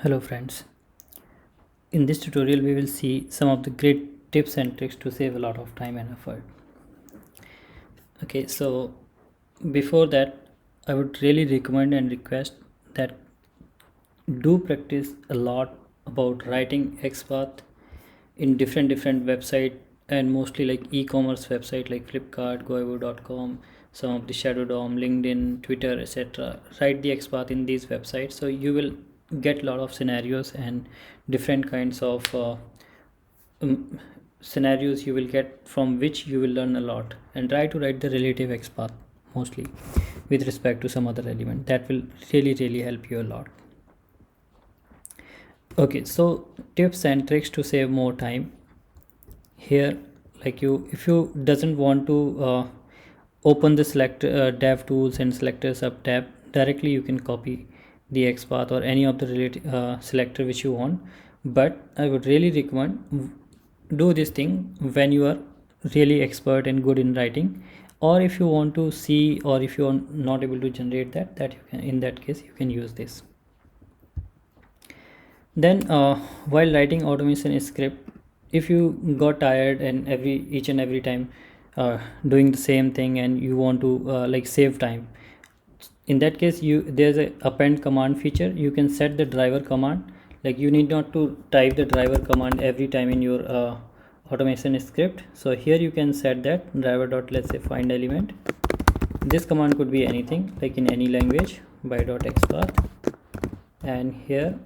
Hello friends, in this tutorial we will see some of the great tips and tricks to save a lot of time and effort. Okay, so before that I would really recommend and request that do practice a lot about writing XPath in different website, and mostly like e-commerce website like Flipkart, Goivo.com, some of the Shadow DOM, LinkedIn, Twitter, etc. Write the XPath in these websites, so you will get a lot of scenarios and different kinds of um, scenarios you will get, from which you will learn a lot. And try to write the relative XPath mostly with respect to some other element. That will really help you a lot. Okay, so tips and tricks to save more time. Here, like if you doesn't want to open the select dev tools and selector sub tab directly, you can copy the XPath or any of the related selector which you want. But I would really recommend do this thing when you are really expert and good in writing, or if you want to see, or if you are not able to generate that you can, in that case you can use this. Then while writing automation script, if you got tired and each and every time doing the same thing, and you want to like save time, in that case there's a append command feature. You can set the driver command, like you need not to type the driver command every time in your automation script. So here you can set that driver dot, let's say, find element. This command could be anything, like in any language, by dot XPath. And here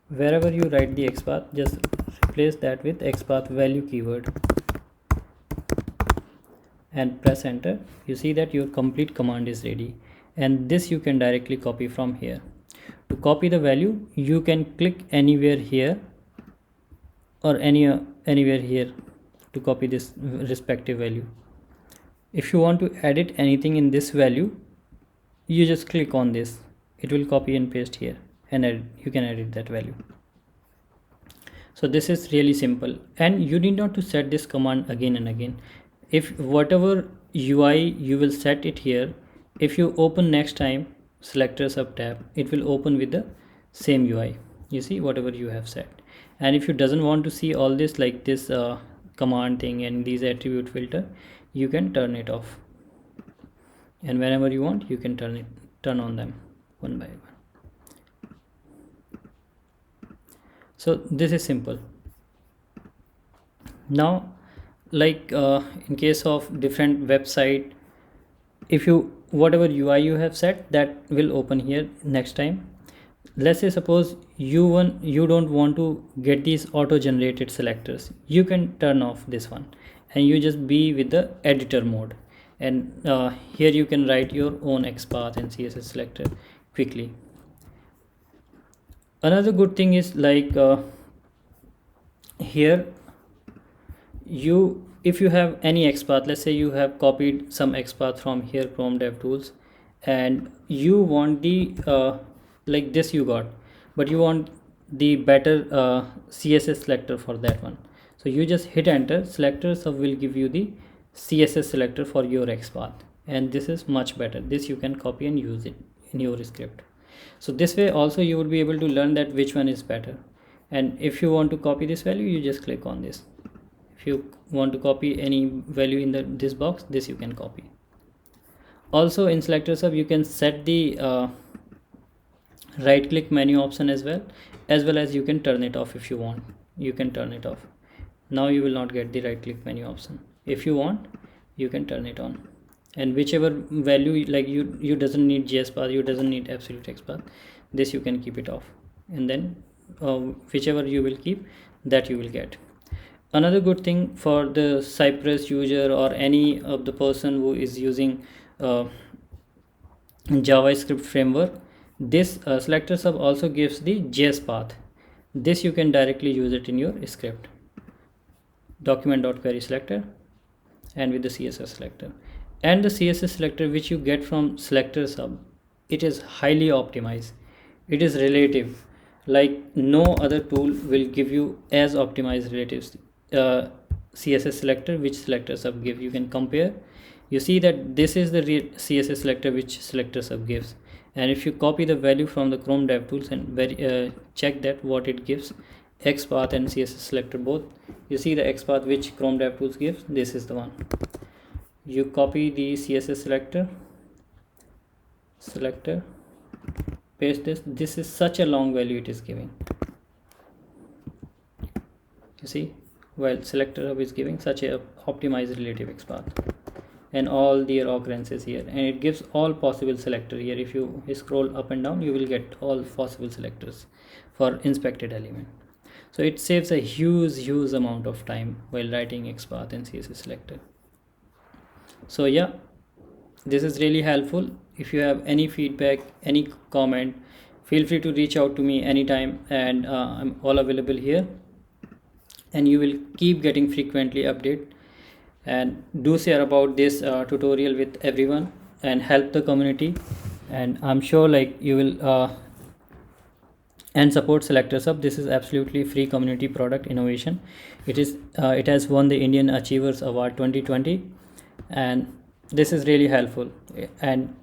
wherever you write the XPath, just replace that with XPath value keyword and press enter. You see that your complete command is ready, and this you can directly copy from here. To copy the value, you can click anywhere here or anywhere here to copy this respective value. If you want to edit anything in this value, you just click on this, it will copy and paste here, and you can edit that value. So this is really simple, and you need not to set this command again and again. If whatever UI you will set it here, if you open next time selector sub tab, it will open with the same UI. You see whatever you have set. And if you doesn't want to see all this, like this command thing and these attribute filter, you can turn it off, and whenever you want you can turn on them one by one. So this is simple. Now, like in case of different website, if you whatever UI you have set, that will open here next time. Let's say suppose you don't want to get these auto generated selectors, you can turn off this one and you just be with the editor mode, and here you can write your own XPath and CSS selector quickly. Another good thing is like here if you have any XPath, let's say you have copied some XPath from here, Chrome DevTools, and you want the like this you got, but you want the better CSS selector for that one. So you just hit enter, selector sub will give you the CSS selector for your XPath, and this is much better. This you can copy and use it in your script. So this way also you will be able to learn that which one is better. And if you want to copy this value, you just click on this. If you want to copy any value in this box, this you can copy. Also in selector sub you can set the right click menu option as well as you can turn it off. If you want, you can turn it off. Now you will not get the right click menu option. If you want, you can turn it on, and whichever value, like you doesn't need JS path, you doesn't need absolute XPath, this you can keep it off, and then whichever you will keep, that you will get. Another good thing for the Cypress user or any of the person who is using JavaScript framework, this selector sub also gives the JS path. This you can directly use it in your script, document.query selector, and with the CSS selector. And the CSS selector which you get from selector sub, it is highly optimized. It is relative, like no other tool will give you as optimized relatives CSS selector which selector sub give. You can compare. You see that this is the CSS selector which selector sub gives, And if you copy the value from the Chrome DevTools and check that what it gives, XPath and CSS selector both, you see the XPath which Chrome DevTools gives, this is the one. You copy the CSS selector, paste this is such a long value it is giving. You see, while selector hub is giving such a optimized relative XPath, and all their occurrences here, and it gives all possible selector here. If you scroll up and down, you will get all possible selectors for inspected element. So it saves a huge amount of time while writing XPath and CSS selector. So yeah, this is really helpful. If you have any feedback, any comment, feel free to reach out to me anytime, and I'm all available here, and you will keep getting frequently update. And do share about this tutorial with everyone and help the community, and I'm sure like you will and support Selectors Hub. This is absolutely free community product innovation. It has won the Indian Achievers Award 2020, and this is really helpful, and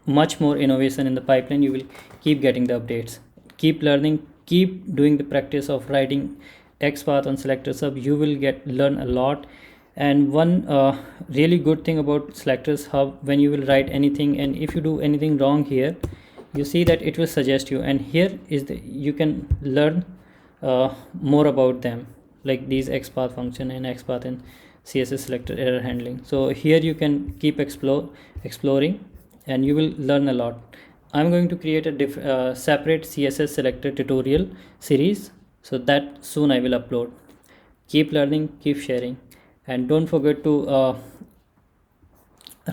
much more innovation in the pipeline. You will keep getting the updates, keep learning, keep doing the practice of writing XPath on Selectors Hub. You will learn a lot. And one really good thing about Selectors Hub, when you will write anything, and if you do anything wrong here, you see that it will suggest you, and here is you can learn more about them, like these XPath function and XPath and CSS selector error handling. So here you can keep exploring, and you will learn a lot. I'm going to create a separate CSS selector tutorial series, so that soon I will upload. Keep learning, keep sharing, and don't forget to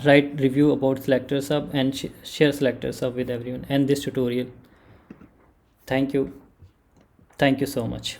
write review about Selectors Hub and share Selectors Hub with everyone and this tutorial. Thank you so much.